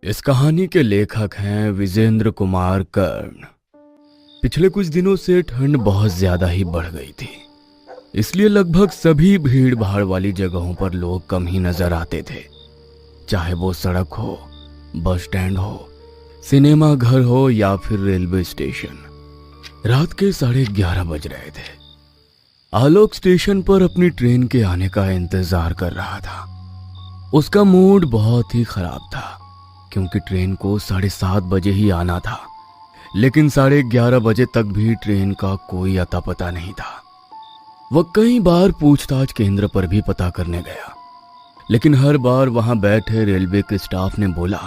इस कहानी के लेखक हैं विजेंद्र कुमार कर्ण। पिछले कुछ दिनों से ठंड बहुत ज्यादा ही बढ़ गई थी, इसलिए लगभग सभी भीड़ भाड़ वाली जगहों पर लोग कम ही नजर आते थे। चाहे वो सड़क हो, बस स्टैंड हो, सिनेमा घर हो या फिर रेलवे स्टेशन। रात के 11:30 बज रहे थे। आलोक स्टेशन पर अपनी ट्रेन के आने का इंतजार कर रहा था। उसका मूड बहुत ही खराब था क्योंकि ट्रेन को 7:30 बजे ही आना था, लेकिन 11:30 बजे तक भी ट्रेन का कोई अता पता नहीं था। वह कई बार पूछताछ केंद्र पर भी पता करने गया, लेकिन हर बार वहां बैठे रेलवे के स्टाफ ने बोला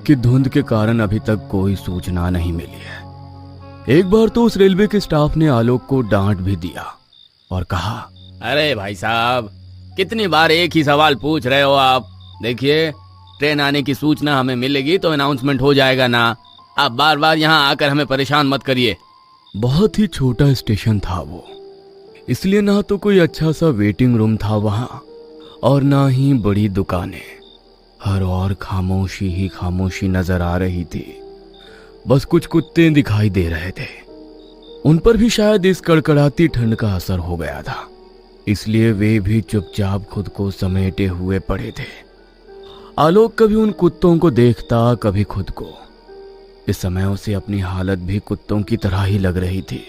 कि धुंध के कारण अभी तक कोई सूचना नहीं मिली है। एक बार तो उस रेलवे के स्टाफ ने आलोक को डांट भी दिया और कहा, अरे भाई साहब, कितनी बार एक ही सवाल पूछ रहे हो आप? देखिए, ट्रेन आने की सूचना हमें मिलेगी तो अनाउंसमेंट हो जाएगा ना। आप बार बार यहाँ आकर हमें परेशान मत करिए। बहुत ही छोटा स्टेशन था वो, इसलिए ना तो कोई अच्छा सा वेटिंग रूम था वहां और ना ही बड़ी दुकानें। हर और खामोशी ही खामोशी नजर आ रही थी। बस कुछ कुत्ते दिखाई दे रहे थे। उन पर भी शायद इस कड़कड़ाती ठंड का असर हो गया था, इसलिए वे भी चुपचाप खुद को समेटे हुए पड़े थे। आलोक कभी उन कुत्तों को देखता, कभी खुद को। इस समय उसे अपनी हालत भी कुत्तों की तरह ही लग रही थी,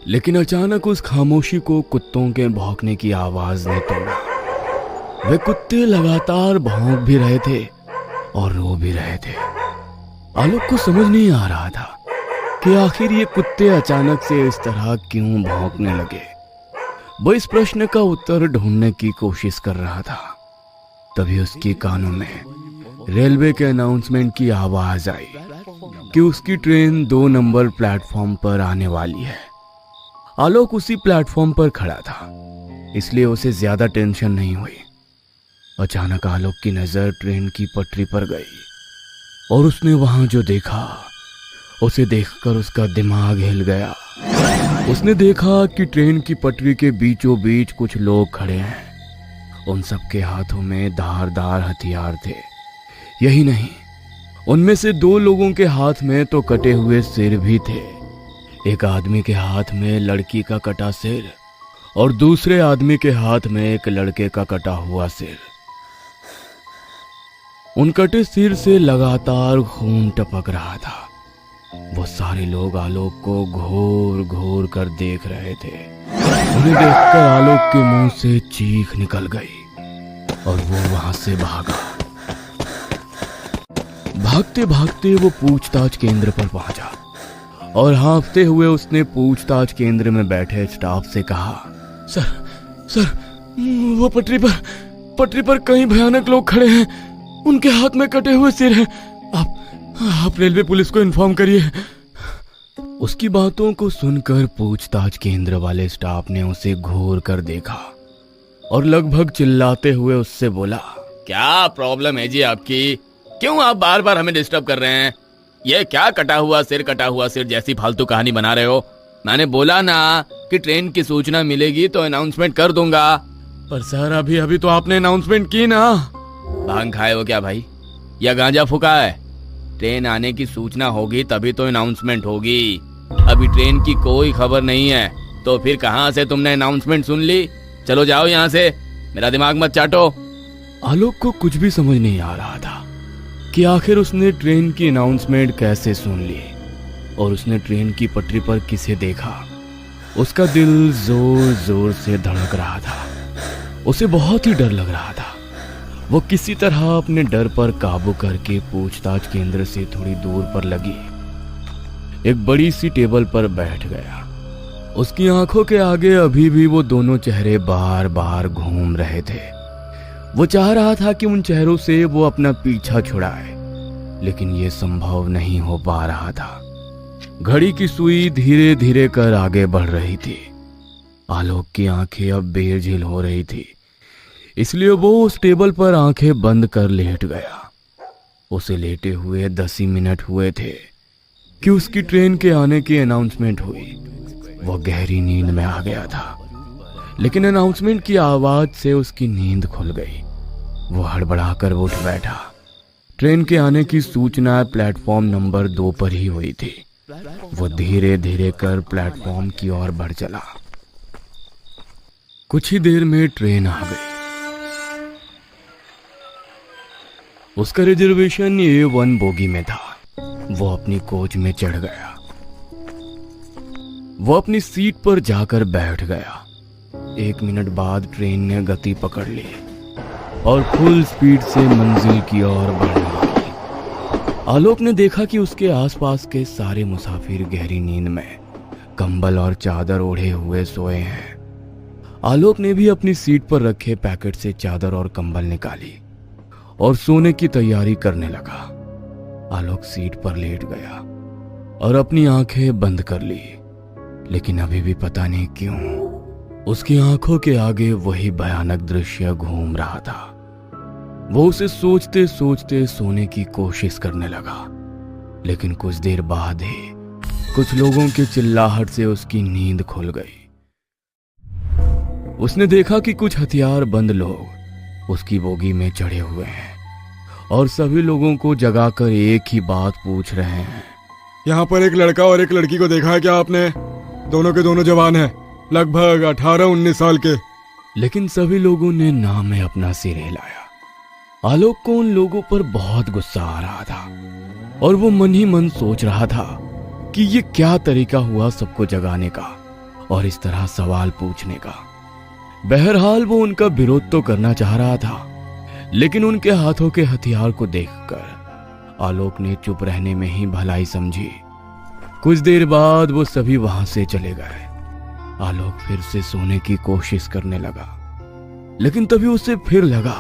लेकिन अचानक उस खामोशी को कुत्तों के भौंकने की आवाज ने तोड़ा। वे कुत्ते लगातार भौंक भी रहे थे और रो भी रहे थे। आलोक को समझ नहीं आ रहा था कि आखिर ये कुत्ते अचानक से इस तरह क्यों भौंकने लगे। वो इस प्रश्न का उत्तर ढूंढने की कोशिश कर रहा था। तभी उसके कानों में रेलवे के अनाउंसमेंट की आवाज आई कि उसकी ट्रेन 2 नंबर प्लेटफॉर्म पर आने वाली है। आलोक उसी प्लेटफॉर्म पर खड़ा था, इसलिए उसे ज्यादा टेंशन नहीं हुई। अचानक आलोक की नजर ट्रेन की पटरी पर गई और उसने वहां जो देखा, उसे देखकर उसका दिमाग हिल गया। उसने देखा कि ट्रेन की पटरी के बीचों बीच कुछ लोग खड़े हैं। उन सबके हाथों में धारदार हथियार थे। यही नहीं, उनमें से 2 लोगों के हाथ में तो कटे हुए सिर भी थे। एक आदमी के हाथ में लड़की का कटा सिर और दूसरे आदमी के हाथ में एक लड़के का कटा हुआ सिर। उन कटे सिर से लगातार खून टपक रहा था। वो सारे लोग आलोक को घोर घोर कर देख रहे थे। उन्हें देखकर आलोक के मुंह से चीख निकल गई और वो वहां से भागा। भागते भागते वो पूछताछ केंद्र पर पहुंचा और हाँफते हुए उसने पूछताछ केंद्र में बैठे स्टाफ से कहा, सर, वो पटरी पर कई भयानक लोग खड़े हैं। उनके हाथ में कटे हुए सिर हैं। आप रेलवे पुलिस को इन्फॉर्म करिए। उसकी बातों को सुनकर पूछताछ केंद्र वाले स्टाफ ने उसे घूर कर देखा और लगभग चिल्लाते हुए उससे बोला, क्या प्रॉब्लम है जी आपकी? क्यों आप बार बार हमें डिस्टर्ब कर रहे हैं? ये क्या कटा हुआ सिर जैसी फालतू कहानी बना रहे हो? मैंने बोला ना कि ट्रेन की सूचना मिलेगी तो अनाउंसमेंट कर दूंगा। पर सर, अभी तो आपने अनाउंसमेंट की ना। भांग खाए हो क्या भाई, या गांजा फूका है? ट्रेन आने की सूचना होगी तभी तो अनाउंसमेंट होगी। अभी ट्रेन की कोई खबर नहीं है तो फिर कहां से तुमने अनाउंसमेंट सुन ली? चलो जाओ यहाँ से, मेरा दिमाग मत चाटो। आलोक को कुछ भी समझ नहीं आ रहा था कि आखिर उसने ट्रेन की अनाउंसमेंट कैसे सुन ली और उसने ट्रेन की पटरी पर किसे देखा। उसका दिल जोर जोर से धड़क रहा था। उसे बहुत ही डर लग रहा था। वो किसी तरह अपने डर पर काबू करके पूछताछ केंद्र से थोड़ी दूर पर लगी एक बड़ी सी टेबल पर बैठ गया। उसकी आंखों के आगे अभी भी वो दोनों चेहरे बार बार घूम रहे थे। वो चाह रहा था कि उन चेहरों से वो अपना पीछा छुड़ाए, लेकिन ये संभव नहीं हो पा रहा था। घड़ी की सुई धीरे धीरे कर आगे बढ़ रही थी। आलोक की आंखें अब बेझिल हो रही थी, इसलिए वो उस टेबल पर आंखें बंद कर लेट गया। उसे लेटे हुए 10 ही मिनट हुए थे कि उसकी ट्रेन के आने की अनाउंसमेंट हुई। वो गहरी नींद में आ गया था, लेकिन अनाउंसमेंट की आवाज से उसकी नींद खुल गई। वो हड़बड़ाकर उठ बैठा। ट्रेन के आने की सूचना प्लेटफॉर्म नंबर 2 पर ही हुई थी। वो धीरे धीरे कर प्लेटफॉर्म की ओर बढ़ चला। कुछ ही देर में ट्रेन आ गई। उसका रिजर्वेशन A1 बोगी में था। वो अपनी कोच में चढ़ गया। वो अपनी सीट पर जाकर बैठ गया। 1 मिनट बाद ट्रेन ने गति पकड़ ली और फुल स्पीड से मंजिल की ओर बढ़ने लगी। आलोक ने देखा कि उसके आसपास के सारे मुसाफिर गहरी नींद में कंबल और चादर ओढ़े हुए सोए हैं। आलोक ने भी अपनी सीट पर रखे पैकेट से चादर और कंबल निकाली और सोने की तैयारी करने लगा। आलोक सीट पर लेट गया और अपनी आंखें बंद कर ली, लेकिन अभी भी पता नहीं क्यों उसकी आंखों के आगे वही भयानक दृश्य घूम रहा था। वो उसे सोचते सोचते सोने की कोशिश करने लगा, लेकिन कुछ देर बाद ही कुछ लोगों की चिल्लाहट से उसकी नींद खुल गई। उसने देखा कि कुछ हथियारबंद लोग उसकी बोगी में चढ़े हुए हैं और सभी लोगों को जगाकर एक ही बात पूछ रहे हैं। यहाँ पर एक लड़का और एक लड़की को देखा है क्या आपने? दोनों के दोनों जवान हैं, लगभग 18-19 साल के। लेकिन सभी लोगों ने ना में अपना सिर हिलाया। आलोक को उन लोगों पर बहुत गुस्सा आ रहा था और वो मन ही मन सोच रहा था कि ये क्या तरीका हुआ सबको जगाने का और इस तरह सवाल पूछने का। बहरहाल वो उनका विरोध तो करना चाह रहा था, लेकिन उनके हाथों के हथियार को देखकर आलोक ने चुप रहने में ही भलाई समझी। कुछ देर बाद वो सभी वहां से चले गए। आलोक फिर से सोने की कोशिश करने लगा, लेकिन तभी उसे फिर लगा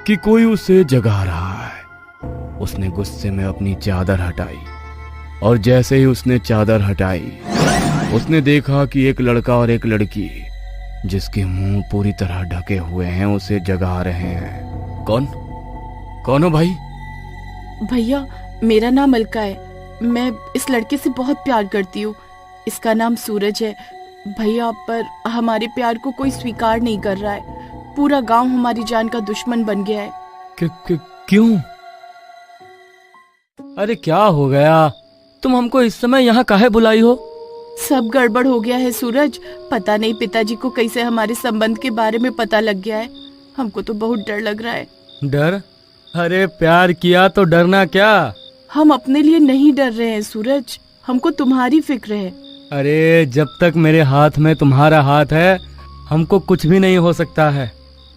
कि कोई उसे जगा रहा है। उसने गुस्से में अपनी चादर हटाई और जैसे ही उसने चादर हटाई, उसने देखा कि एक लड़का और एक लड़की जिसके मुंह पूरी तरह ढके हुए हैं उसे जगा रहे हैं। कौन हो भाई? भैया, मेरा नाम अलका है। मैं इस लड़के से बहुत प्यार करती हूँ। इसका नाम सूरज है। भैया, पर हमारे प्यार को कोई स्वीकार नहीं कर रहा है। पूरा गांव हमारी जान का दुश्मन बन गया है। क्यों? अरे क्या हो गया? तुम हमको इस समय यहाँ काहे बुलाई हो? सब गड़बड़ हो गया है सूरज। पता नहीं पिताजी को कैसे हमारे संबंध के बारे में पता लग गया है। हमको तो बहुत डर लग रहा है। डर? अरे प्यार किया तो डरना क्या? हम अपने लिए नहीं डर रहे हैं सूरज, हमको तुम्हारी फिक्र है। अरे जब तक मेरे हाथ में तुम्हारा हाथ है, हमको कुछ भी नहीं हो सकता है।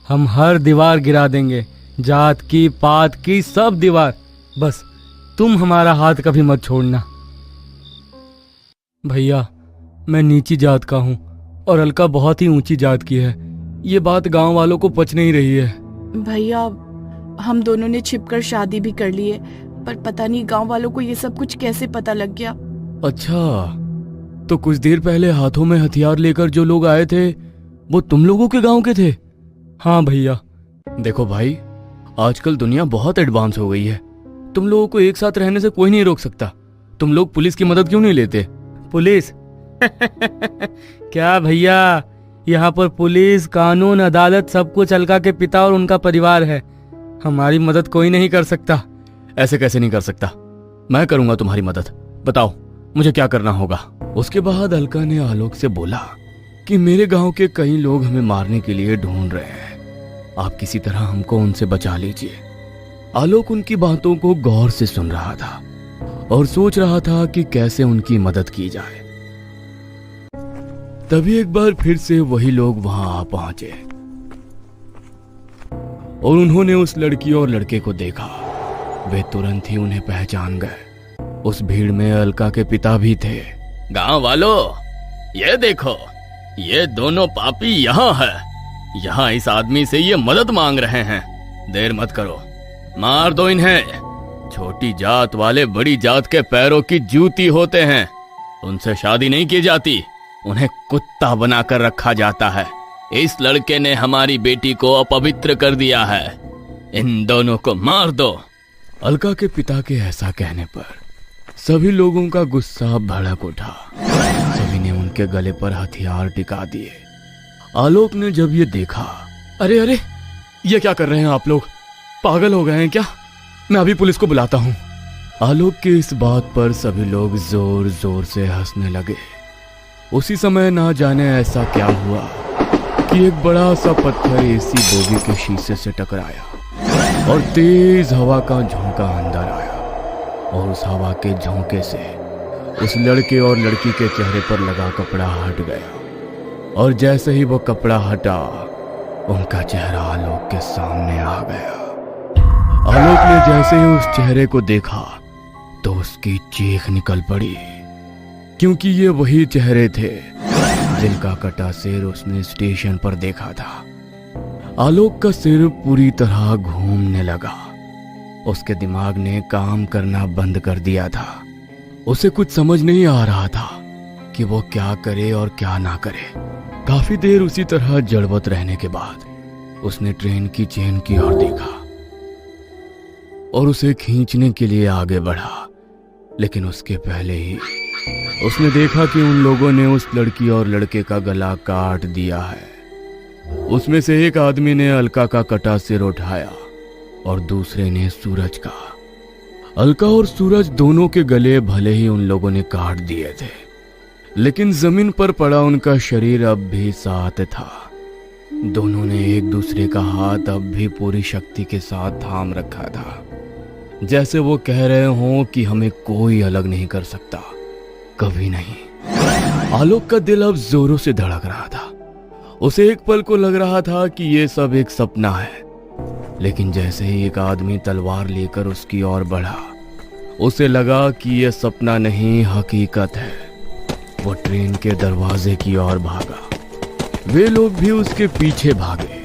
हम हर दीवार गिरा देंगे, जात की, पात की, सब दीवार। बस तुम हमारा हाथ कभी मत छोड़ना। भैया, मैं नीची जात का हूँ और अलका बहुत ही ऊंची जात की है। ये बात गांव वालों को पच नहीं रही है। भैया, हम दोनों ने छिपकर शादी भी कर ली है, पर पता नहीं गांव वालों को ये सब कुछ कैसे पता लग गया। अच्छा, तो कुछ देर पहले हाथों में हथियार लेकर जो लोग आए थे वो तुम लोगों के गांव के थे? हाँ भैया। देखो भाई, आजकल दुनिया बहुत एडवांस हो गई है। तुम लोगों को एक साथ रहने से कोई नहीं रोक सकता। तुम लोग पुलिस की मदद क्यों नहीं लेते? पुलिस? क्या भैया, यहाँ पर पुलिस, कानून, अदालत सब कुछ अलका के पिता और उनका परिवार है। हमारी मदद कोई नहीं कर सकता। ऐसे कैसे नहीं कर सकता? मैं करूंगा तुम्हारी मदद। बताओ मुझे क्या करना होगा। उसके बाद अलका ने आलोक से बोला कि मेरे गांव के कई लोग हमें मारने के लिए ढूंढ रहे हैं। आप किसी तरह हमको उनसे बचा लीजिए। आलोक उनकी बातों को गौर से सुन रहा था और सोच रहा था कि कैसे उनकी मदद की जाए। तभी एक बार फिर से वही लोग वहां आ पहुंचे और उन्होंने उस लड़की और लड़के को देखा। वे तुरंत ही उन्हें पहचान गए। उस भीड़ में अलका के पिता भी थे। गांव वालों, ये देखो, ये दोनों पापी यहाँ है। यहाँ इस आदमी से ये मदद मांग रहे हैं। देर मत करो, मार दो इन्हें। छोटी जात वाले बड़ी जात के पैरों की जूती होते हैं। उनसे शादी नहीं की जाती, उन्हें कुत्ता बनाकर रखा जाता है। इस लड़के ने हमारी बेटी को अपवित्र कर दिया है। इन दोनों को मार दो। अलका के पिता के ऐसा कहने पर सभी लोगों का गुस्सा भड़क उठा। सभी ने उनके गले पर हथियार टिका दिए। आलोक ने जब ये देखा, अरे ये क्या कर रहे हैं आप लोग? पागल हो गए हैं क्या? मैं अभी पुलिस को बुलाता हूँ। आलोक की इस बात पर सभी लोग जोर जोर से हंसने लगे। उसी समय ना जाने ऐसा क्या हुआ कि एक बड़ा सा पत्थर एसी बोगी के शीशे से टकराया और तेज हवा का झोंका अंदर आया और उस हवा के झोंके से उस लड़के और लड़की के चेहरे पर लगा कपड़ा हट गया और जैसे ही वो कपड़ा हटा उनका चेहरा आलोक के सामने आ गया। आलोक ने जैसे ही उस चेहरे को देखा तो उसकी चीख निकल पड़ी, क्योंकि ये वही चेहरे थे जिनका कटा सिर उसने स्टेशन पर देखा था। आलोक का सिर पूरी तरह घूमने लगा। उसके दिमाग ने काम करना बंद कर दिया था। उसे कुछ समझ नहीं आ रहा था कि वो क्या करे और क्या ना करे। काफी देर उसी तरह जड़वत रहने के बाद उसने ट्रेन की चेन की ओर देखा और उसे खींचने के लिए आगे बढ़ा, लेकिन उसके पहले ही उसने देखा कि उन लोगों ने उस लड़की और लड़के का गला काट दिया है। उसमें से एक आदमी ने अलका का कटा सिर उठाया और दूसरे ने सूरज का। अलका और सूरज दोनों के गले भले ही उन लोगों ने काट दिए थे, लेकिन जमीन पर पड़ा उनका शरीर अब भी साथ था। दोनों ने एक दूसरे का हाथ अब भी पूरी शक्ति के साथ थाम रखा था, जैसे वो कह रहे हों कि हमें कोई अलग नहीं कर सकता, कभी नहीं। आलोक का दिल अब जोरों से धड़क रहा था। उसे एक पल को लग रहा था कि ये सब एक सपना है, लेकिन जैसे ही एक आदमी तलवार लेकर उसकी ओर बढ़ा, उसे लगा कि यह सपना नहीं हकीकत है। वो ट्रेन के दरवाजे की ओर भागा। वे लोग भी उसके पीछे भागे।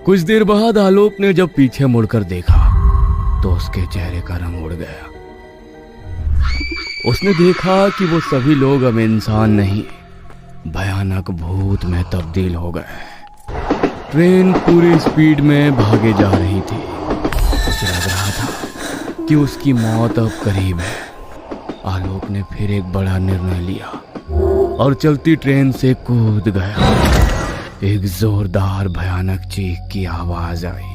कुछ देर बाद आलोक ने जब पीछे मुड़कर देखा तो उसके चेहरे का रंग उड़ गया। उसने देखा कि वो सभी लोग अब इंसान नहीं, भयानक भूत में तब्दील हो गए। ट्रेन पूरी स्पीड में भागे जा रही थी। उसे लग रहा था कि उसकी मौत अब करीब है। आलोक ने फिर एक बड़ा निर्णय लिया और चलती ट्रेन से कूद गया। एक जोरदार भयानक चीख की आवाज आई।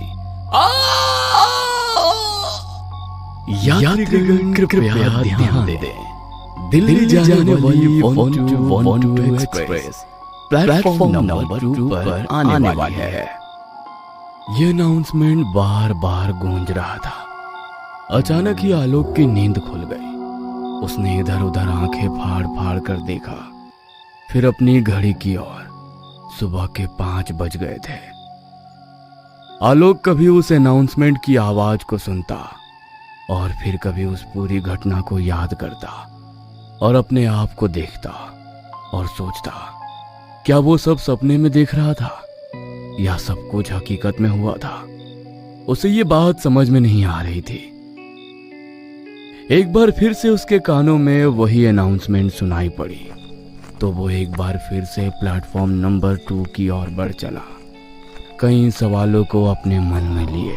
यात्रीगण कृपया ध्यान दें। दिल्ली जाने वाली 121 एक्सप्रेस प्लेटफॉर्म नंबर 2 पर आने वाली है। यह अनाउंसमेंट बार बार गूंज रहा था। अचानक ही आलोक की नींद खुल गई। उसने इधर उधर आंखें फाड़ फाड़ कर देखा, फिर अपनी घड़ी की ओर। सुबह के 5 बज गए थे। आलोक कभी उस अनाउंसमेंट की आवाज को सुनता और फिर कभी उस पूरी घटना को याद करता और अपने आप को देखता और सोचता, क्या वो सब सपने में देख रहा था या सब कुछ हकीकत में हुआ था। उसे ये बात समझ में नहीं आ रही थी। एक बार फिर से उसके कानों में वही अनाउंसमेंट सुनाई पड़ी तो वो एक बार फिर से प्लेटफॉर्म नंबर 2 की ओर बढ़ चला, कई सवालों को अपने मन में लिए।